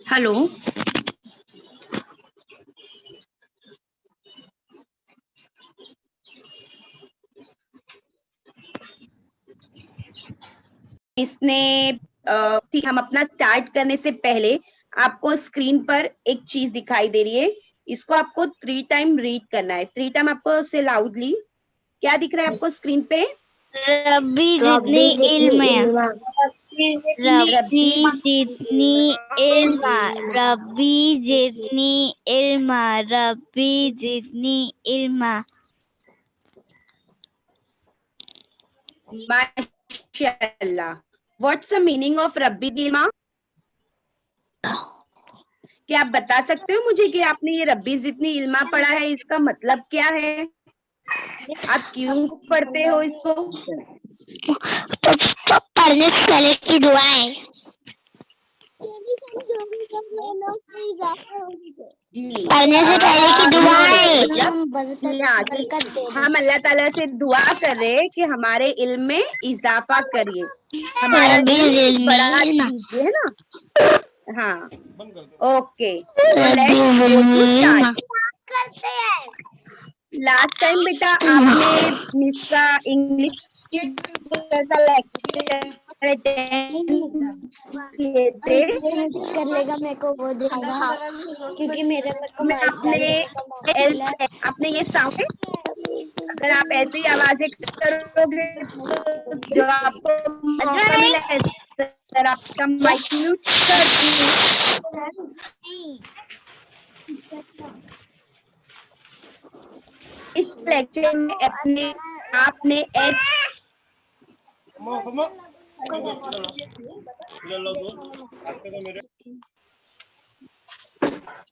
Hello, इसने ठीक, हम अपना स्टार्ट करने से पहले आपको स्क्रीन पर एक चीज दिखाई दे रही है, इसको आपको 3 टाइम रीड करना है। 3 टाइम आपको से लाउडली क्या दिख रहा है आपको स्क्रीन पे? रब्बी जितनी इल्म, रब्बी जितनी इल्म, रब्बी जितनी इल्म, रब्बी जितनी इल्म। माशाअल्लाह। व्हाट्स द मीनिंग ऑफ रब्बी इल्मा? क्या आप बता सकते हो मुझे कि आपने ये रब्बी जितनी इल्मा पढ़ा है, इसका मतलब क्या है? आप क्यों पढ़ते हो इसको? पढ़ने से पहले की दुआ है। पढ़ने से पहले की दुआ है। हम अल्लाह ताला से दुआ कर रहे हैं कि हमारे इल्म में इजाफा करिए, हमारा इल्म बढ़ा दीजिए, है ना? हाँ, ओके। लास्ट टाइम बेटा आपने मिस का इंग्लिश कर लेगा, मेरे को वो देगा क्योंकि मेरे को आपने ये साउंड, अगर आप ऐसी आवाजें करोगे जो आपको मौका मिला सर आपका माइक म्यूट कर दूं। इस लेक्चर में अपने आपने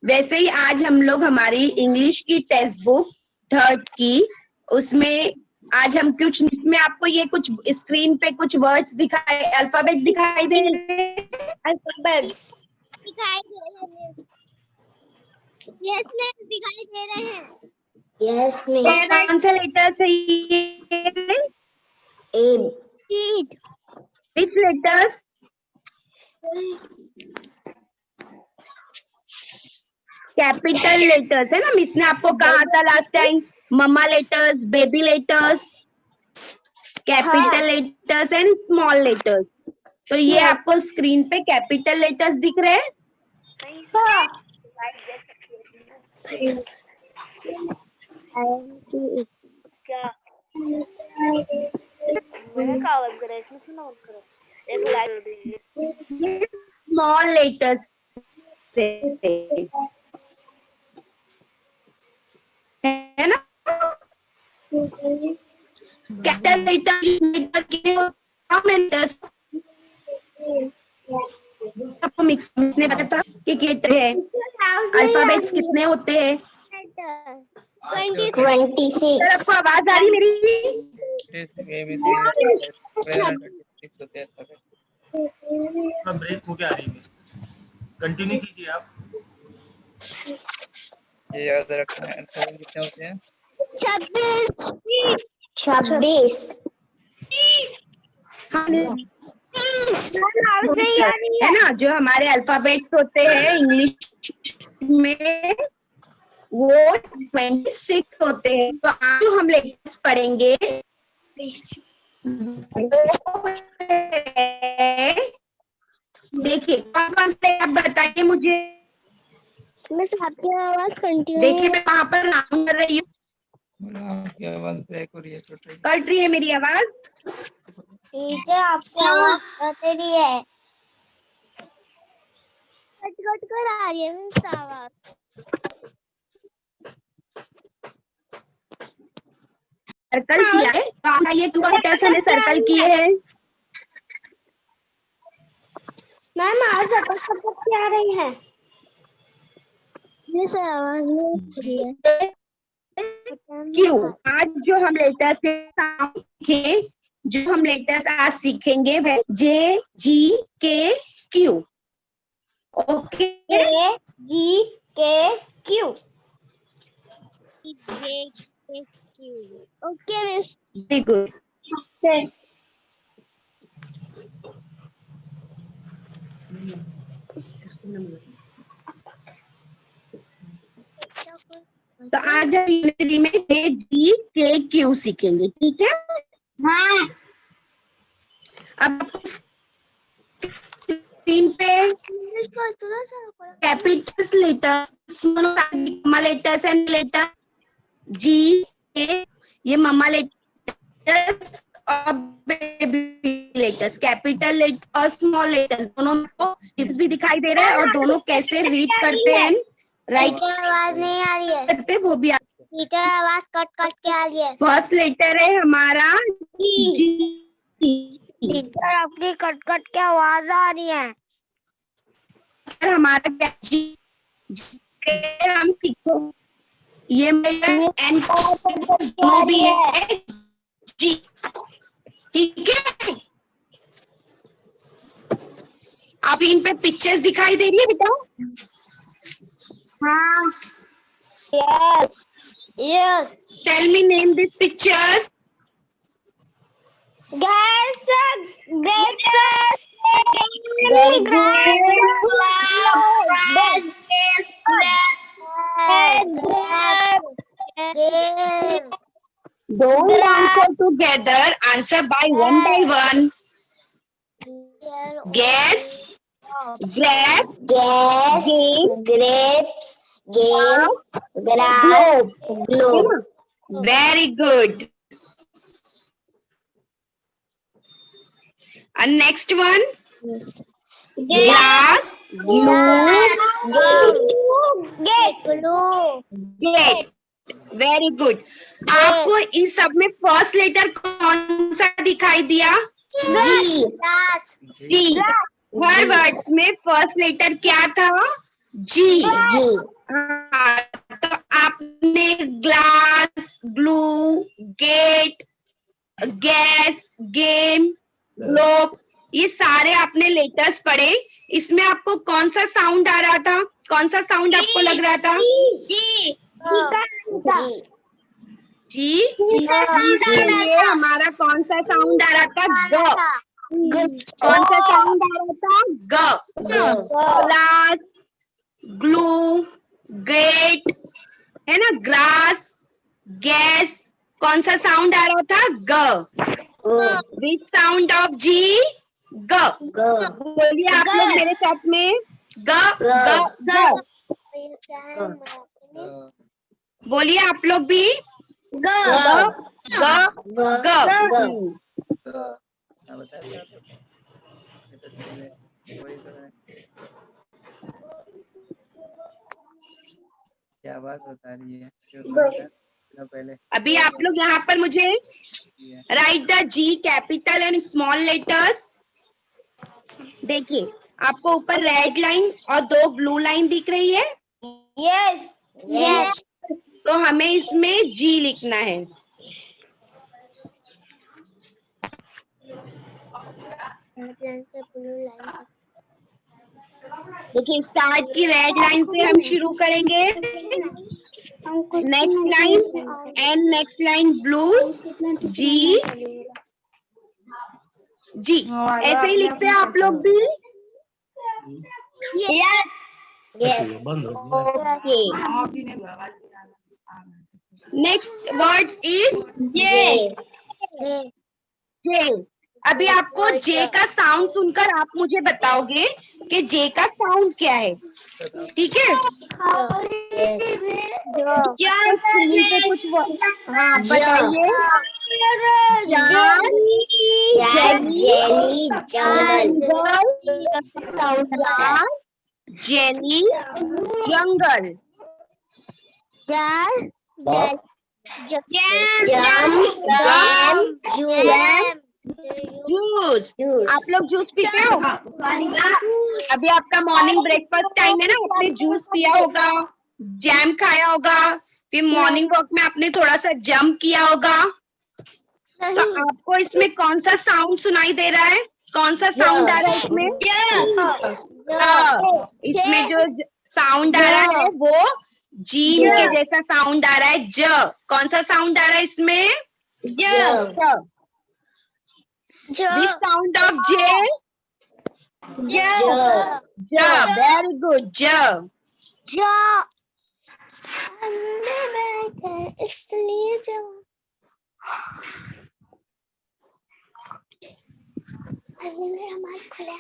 वैसे ही आज हम लोग हमारी इंग्लिश की टेक्स्ट बुक 3rd की, उसमें आज हम कुछ, इसमें आपको ये कुछ स्क्रीन पे कुछ वर्ड्स दिखाई, अल्फाबेट्स दिखाई दे रहे हैं। अल्फाबेट्स दिखाई दे रहे हैं। यस मिस, दिखाई दे रहे हैं। Yes miss. कौन सा लेटर चाहिए? A. Sheet. Which letters? Capital letters है ना, मिस ने आपको कहा था last time, mumma letters, baby letters, capital letters and small letters. तो ये आपको स्क्रीन पे कैपिटल लेटर्स दिख रहे हैं? स्मॉल लेटर्स है ना? कैपिटल लेटर आपको मिक्स ने बताया था कि कितने हैं अल्फाबेट्स, कितने होते हैं? 26। सर आपको आवाज आ रही मेरी? ब्रेक हो क्या आ रही है, कंटिन्यू कीजिए आप। ये याद रखना है, अल्फाबेट कितने होते हैं? 26। है ना, जो हमारे अल्फाबेट्स होते हैं इंग्लिश में वो 26 होते हैं। तो आज हम लेटर्स पढ़ेंगे, देखिए कौन कौन से आप बताइए मुझे। मिस आपकी आवाज कंटिन्यू देखिए मैं वहां पर काम कर रही हूँ, आपकी आवाज ब्रेक हो रही है, कट रही है मेरी आवाज। टीचर आपकी आवाज कट रही है, कट कर आ रही है मिस आवाज। सर्कल किया है, तो ये 2 लेटर्स हमने सर्कल किए हैं। मैम आज क्या आ रही है? मिस आवाज नहीं आ रही है। क्यू। आज जो हम लेटर्स के साउंड सीखे, जो हम लेटर्स आज सीखेंगे वह जे, जी, के, क्यू। ओके, जी के क्यू। जे के Q. Okay miss. Very good. तो आज हम यूनिटी में जे, जी, के, क्यू सीखेंगे, ठीक है? हाँ। अब स्क्रीन पे capital letter, small letters and letter G, K, ये मम्मा लेटर्स और बेबी लेटर्स, कैपिटल लेटर और स्मॉल लेटर्स दोनों को टिप्स भी दिखाई दे रहा है और दोनों कैसे रीड करते हैं, राइट टीचर आवाज नहीं आ रही है। करते वो भी। टीचर आवाज कट कट के आ रही है। फर्स्ट लेटर है हमारा जी। टीचर आपकी कट कट के आवाज आ रही है। हमारा क्या जी, हम सीखो, ये मेरा एन दोनों भी है जी, ठीक है? अब इन पे पिक्चर्स दिखाई दे रही है बेटा? हाँ। Yes yes. Tell me name this pictures. Grapes, Don't answer together. Answer by one. Guess, grab, grapes, game, grass, globe. very good. And next one, glass, gate. Very good. आपको इस सब में फर्स्ट लेटर कौन सा दिखाई दिया? जी। हर वर्ड में फर्स्ट लेटर क्या था? जी। हाँ, तो आपने glass, glue, gate, gas, game, globe, ये सारे आपने लेटर्स पढ़े। इसमें आपको कौन सा साउंड आ रहा था? कौन सा साउंड आपको लग रहा था? जी। ये हमारा कौन सा साउंड आ रहा था? ग। कौन सा साउंड आ रहा था? ग। ग्लास, ग्लू, गेट, है ना, ग्लास, गैस, कौन सा साउंड आ रहा था? ग। विच साउंड ऑफ जी? ग। बोलिए आप लोग मेरे साथ में, ग ग ग। बोलिए आप लोग भी, ग ग ग। क्या बात बता रही है? पहले अभी आप लोग यहाँ पर मुझे write the G capital and small letters. देखिए आपको ऊपर रेड लाइन और 2 ब्लू लाइन दिख रही है। यस। तो हमें इसमें जी लिखना है। देखिए स्टार्ट की रेड लाइन से हम शुरू करेंगे, next line and next line blue, G G, ऐसे ही लिखते हैं आप लोग भी। Okay, next words is J. J. अभी आपको जे का साउंड सुनकर आप मुझे बताओगे कि जे का साउंड क्या है, ठीक है? कुछ हाँ बताइए। जेली जेली जंगल, जूस। आप लोग जूस पीते हो? अभी आपका मॉर्निंग ब्रेकफास्ट टाइम है ना, आपने जूस पिया होगा, जैम खाया होगा, फिर मॉर्निंग वॉक में आपने थोड़ा सा जंप किया होगा। तो आपको इसमें कौन सा साउंड सुनाई दे रहा है? कौन सा साउंड आ रहा है इसमें? इसमें जो साउंड आ रहा है वो जीम के जैसा साउंड आ रहा है, ज। कौन सा साउंड आ रहा है इसमें? This sound of J? J. Very good. J. इसलिए जो मेरा माइक खुला।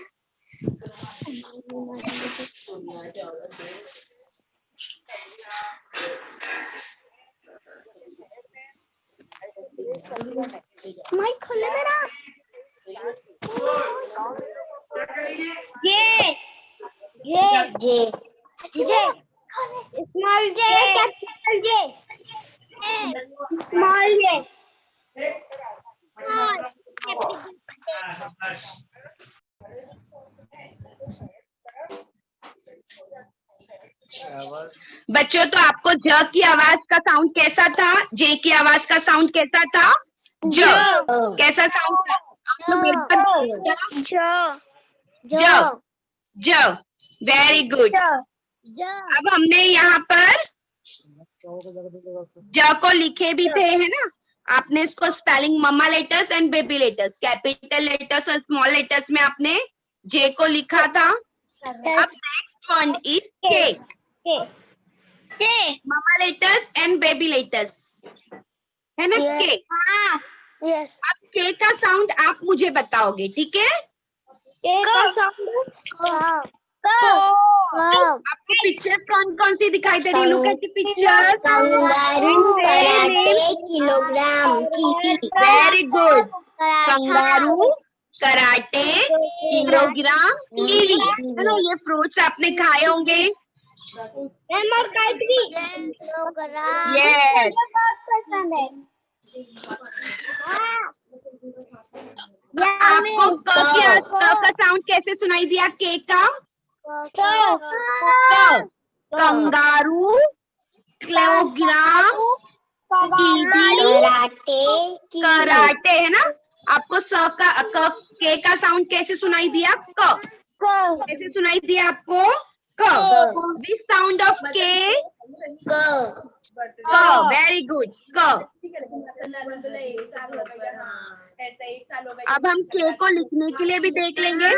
माइक खोले मेरा। J small J capital J small J बच्चों, तो आपको ज की आवाज का साउंड कैसा था? जे की आवाज का साउंड कैसा था? ज। कैसा साउंड था? आप लोग एक बार ज। ज। Very good. अब हमने यहाँ पर ज को लिखे भी थे, है ना? आपने इसको spelling mumma letters and baby letters, capital letters और स्मॉल लेटर्स में आपने जे को लिखा था। अब नेक्स्ट वन इज के। मम्मा लेटर्स एंड बेबी लेटर्स, है ना? के। यस अब के का साउंड आप मुझे बताओगे, ठीक है? आपको पिक्चर कौन कौन सी दिखाई दे रही है? Look at the picture. Kangaroo, karate, kilogram, kiwi. Very good. Kangaroo, karate, kilogram, kiwi, है ना? ये फ्रूट्स आपने खाए होंगे। यस। आपको क का साउंड कैसे सुनाई दिया? के का? कंगारू, किलोग्राम, कराटे, है ना? आपको स का के का साउंड कैसे सुनाई दिया? क। कैसे सुनाई दिया आपको? क। दिस साउंड ऑफ के? क। Very good. क। अब हम के को लिखने के लिए भी देख लेंगे।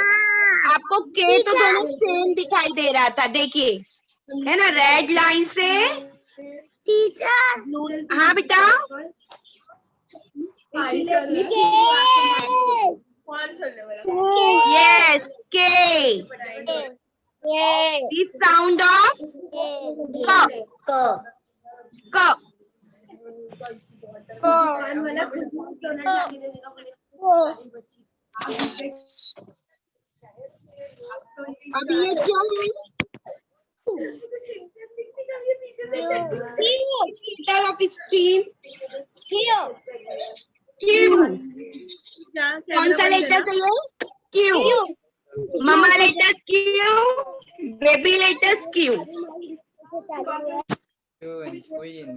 आपको के तो दोनों सेम दिखाई दे रहा था, देखिए, है ना? रेड लाइन से। हाँ बेटा। यस, के। दिस साउंड ऑफ क। क। अब ये क्या है? Letter of stream. Q. कौन सा लेटर है ये? Q. Mamma letter Q, baby letters Q. Queen.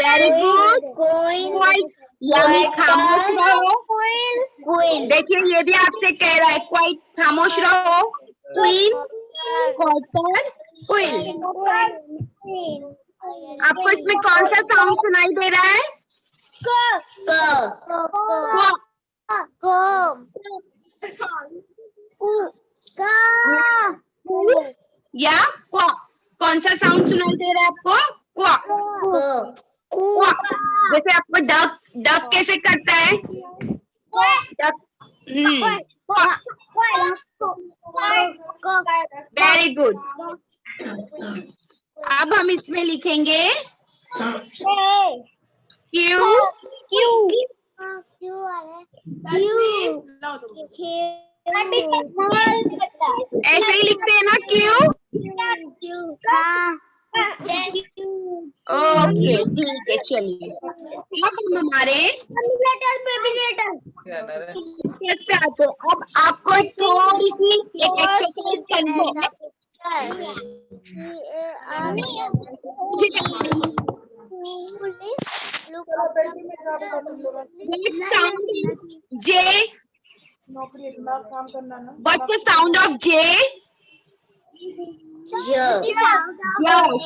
Very good. Quite. यानी खामोश रहो। देखिए, ये भी आपसे कह रहा है क्वाइट, खामोश रहो। Queen, quarter, queen. आपको इसमें कौन सा साउंड सुनाई दे रहा है? या क्वा? कौन सा साउंड सुनाई दे रहा है आपको? क्वा। क्वा। जैसे आपको डक कैसे करता है? डक। Very good. अब हम इसमें लिखेंगे क्यू। ऐसे ही लिखते हैं ना क्यू? ओके, ठीक है, चलिए। अब हम हमारे पे आते हैं। अब आपको थोड़ी सी एक एक्सरसाइज करनी है। What sound is J? What's the sound of J? Yeah,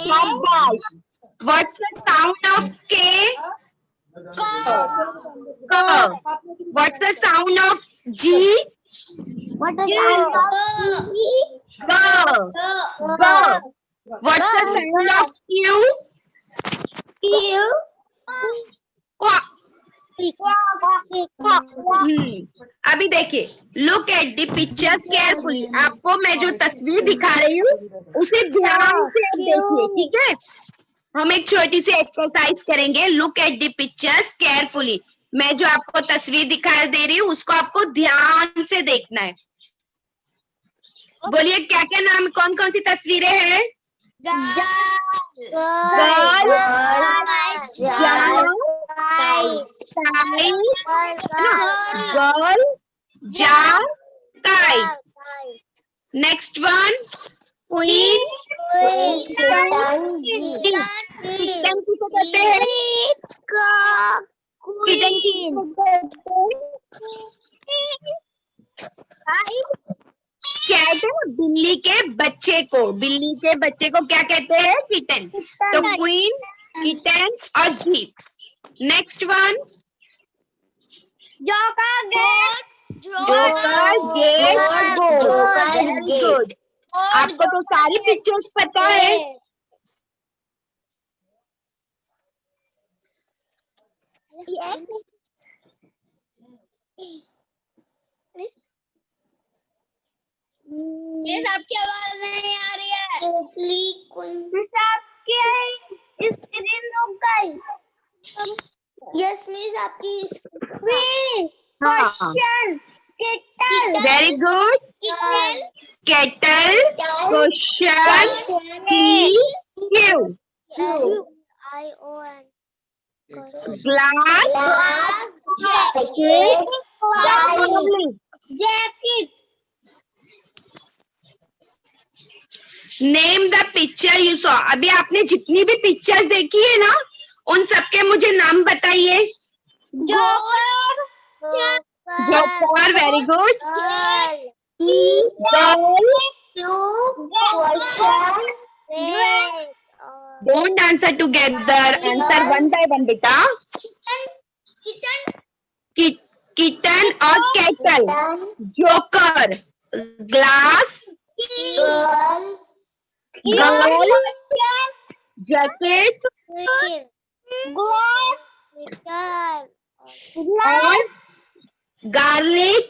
shabash. What's the sound of K? K. What's the sound of G? What is sound of G. What's the sound of Q? Qua. अभी देखिए, look at the picture carefully. आपको मैं जो तस्वीर दिखा रही हूँ उसे ध्यान से आप देखिए, ठीक है। हम एक छोटी सी एक्सरसाइज करेंगे। Look at the pictures carefully. मैं जो आपको तस्वीर दिखाई दे रही हूँ उसको आपको ध्यान से देखना है। बोलिए क्या क्या नाम, कौन कौन सी तस्वीरें हैं? Girl, jar, kite. Next one, queen, kitten किसको कहते हैं? किटन किसको कहते हैं? कैट बिल्ली के बच्चे को, बिल्ली के बच्चे को क्या कहते हैं? किटन। तो क्वीन, किटन और jeep. Next one, joker, gate, good. आपको तो सारी पिक्चर्स पता है। मिस आपकी आवाज नहीं आ रही है। मिस आपकी स्क्रीन रुक गई। यस मिस आपकी question kettle. Very good. Kettle, question, Q, ION glass, jacket. Name the picture you saw. अभी आपने जितनी भी पिक्चर्स देखी है ना उन सबके मुझे नाम बताइए। Joker, joker, very good. Don't answer together, answer one by one बेटा। किटन और kettle, joker, glass, girl, jacket और garlic,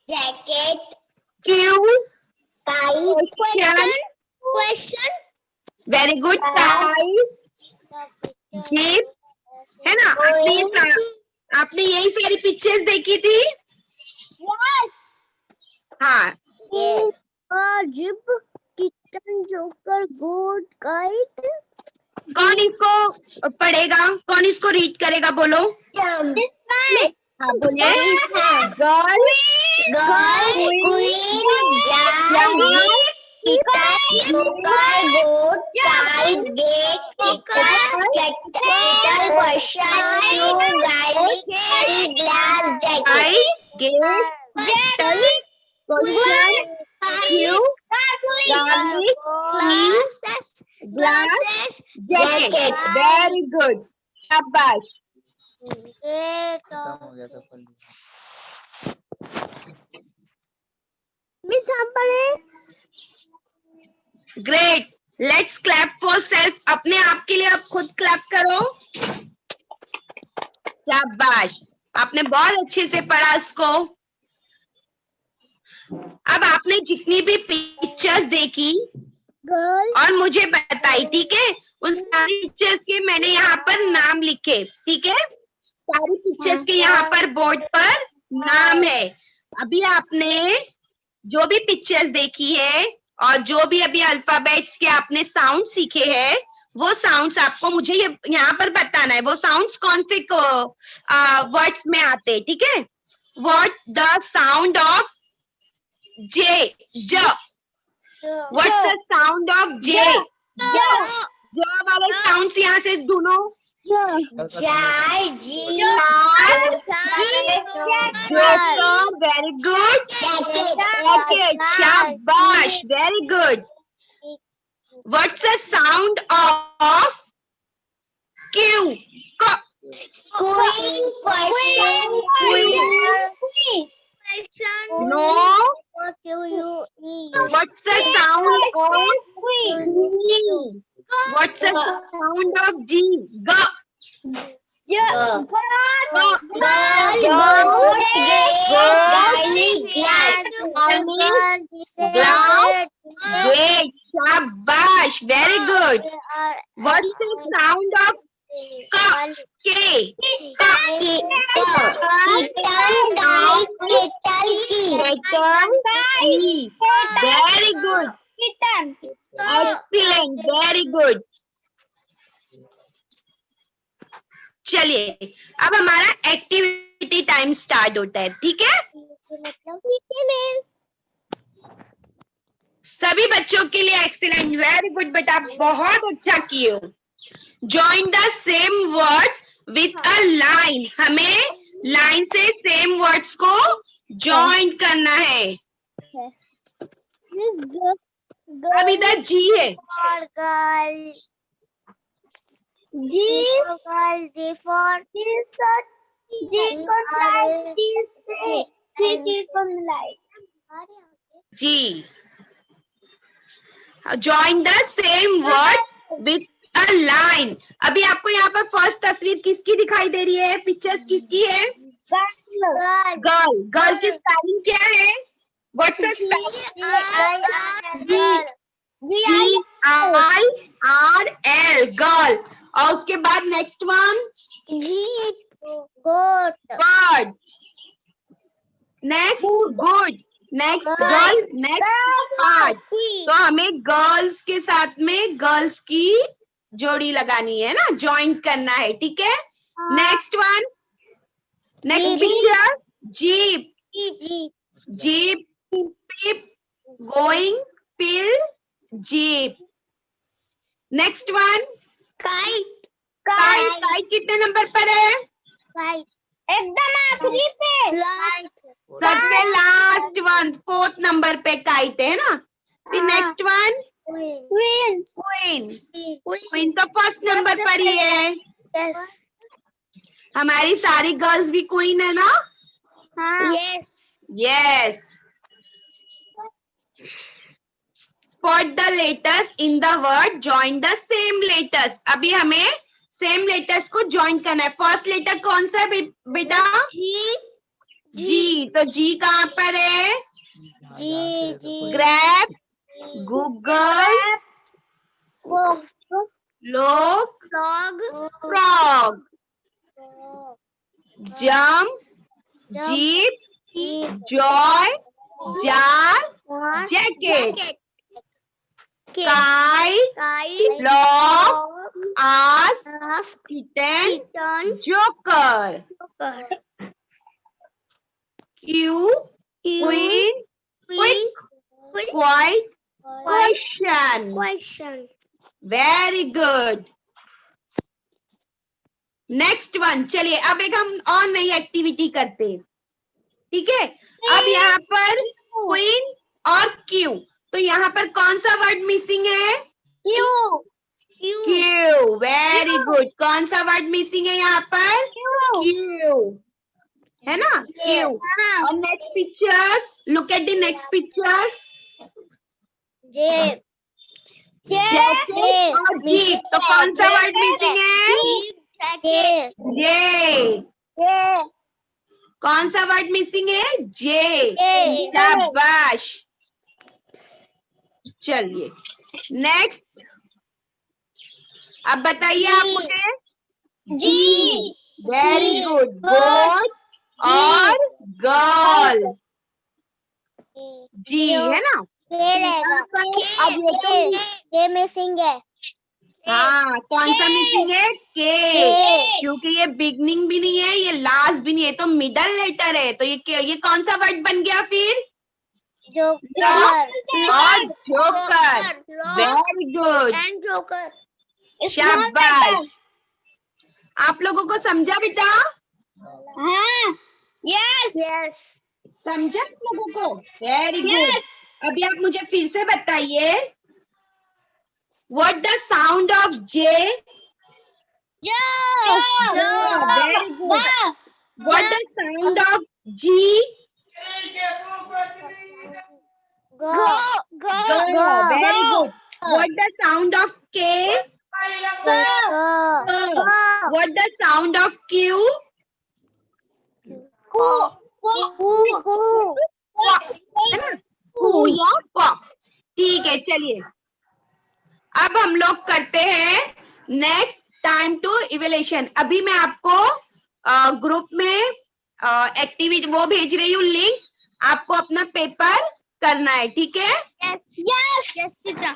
jacket, Q, question, very good, tie, jeep, है ना। आपने यही सारी पिक्चर्स देखी थी? हाँ। Jeep, kitten, joker, goat, kite. कौन इसको पढ़ेगा, कौन इसको रीड करेगा? बोलो। हाँ बोलिए। गर्ल, जैकेट, वेरी गुड, शाबाश। खत्म हो गया था फल। मिस हम पढ़े। Great, let's clap for self. अपने आप के लिए आप खुद क्लैप करो। शाबाश, आपने बहुत अच्छे से पढ़ा इसको। अब आपने जितनी भी पिक्चर्स देखी और मुझे बताई, ठीक है, उन सारी पिक्चर्स के मैंने यहाँ पर नाम लिखे, ठीक है। सारी पिक्चर्स के यहाँ पर बोर्ड पर नाम है। अभी आपने जो भी पिक्चर्स देखी है और जो भी अभी अल्फाबेट्स के आपने साउंड सीखे हैं, वो साउंड्स आपको मुझे यहाँ पर बताना है। वो साउंड्स कौन से वर्ड्स में आते हैं, ठीक है। व्हाट द साउंड ऑफ जे, ज, What's the sound of J? ज वाले साउंड्स यहाँ से ढूंढो. Joker, very good. Okay, shabash, very good. What's the sound of Q? No. What's the sound of G? What's the sound of G? G. Great, shabash, very good. What's the sound of K? Key. Very good. Excellent, very good. चलिए अब हमारा activity time start होता है, ठीक है? सभी बच्चों के लिए एक्सीलेंट, वेरी गुड बेटा, बहुत अच्छा किए हो. Join the same words with a line. हमें लाइन से सेम वर्ड्स को जॉइन करना है. अब इधर जी है. G for G. Join the same word with a line. अभी आपको यहाँ पर फर्स्ट तस्वीर किसकी दिखाई दे रही है? पिक्चर्स किसकी है? गर्ल. गर्ल की स्पेलिंग क्या है? What's the spelling? GIRL, girl. और उसके बाद next one bird. Next good. Next girl. Next bird. तो हमें गर्ल्स के साथ में गर्ल्स की जोड़ी लगानी है ना, ज्वाइन करना है, ठीक है? Next one. Next picture jeep. Jeep. Pip. Going. Pill. Jeep. Next one kite. Kite कितने नंबर पर है? एकदम आखिरी पे. सबसे लास्ट वन, फोर्थ नंबर पे काइट है ना. फिर नेक्स्ट वन क्वीन. क्वीन तो फर्स्ट नंबर पर ही है. हमारी सारी गर्ल्स भी क्वीन है ना? Yes. Spot the letters in the word. Join the same letters. अभी हमें सेम लेटर्स को ज्वाइन करना है. फर्स्ट लेटर कौन सा है बेटा? जी. तो जी कहाँ पर है? ग्रैब. गूगल. लोग. Frog. Jump. Jeep. Joy. Jar. Jacket. Kite, log, ass, kitten, joker. Q, queen, quick, quiet, question. Very good. Next one. चलिए अब एक हम और नई एक्टिविटी करते हैं, ठीक है? अब यहाँ पर क्वीन और क्यू. तो यहाँ पर कौन सा वर्ड मिसिंग है? क्यू. Very good. कौन सा वर्ड मिसिंग है यहाँ पर? क्यू है ना? क्यू. और next pictures, look at the next pictures. Jacket और जीप. तो कौन सा वर्ड मिसिंग है? जे. कौन सा वर्ड मिसिंग है? जे. शाबाश. चलिए नेक्स्ट. अब बताइए आप मुझे. जी. Very good. गोट और गर्ल. जी है ना? अब ये मिसिंग है. हाँ, कौन सा मिसिंग है? के. क्योंकि ये बिगनिंग भी नहीं है, ये लास्ट भी नहीं है, तो मिडल लेटर है. तो ये कौन सा वर्ड बन गया फिर? जोकर और joker, very good, and joker शाबाश। आप लोगों को समझा बेटा? हाँ यस यस समझा आप लोगों को? Very good. अभी आप मुझे फिर से बताइए, what the sound of J? Very good. What the sound of G? Very good. What the sound of K? What the sound of Q? है ना, कू या क। ठीक है, चलिए अब हम लोग करते हैं नेक्स्ट टाइम टू इवेल्यूशन। अभी मैं आपको ग्रुप में एक्टिविटी वो भेज रही हूँ, लिंक, आपको अपना पेपर करना है, ठीक है? Yes yes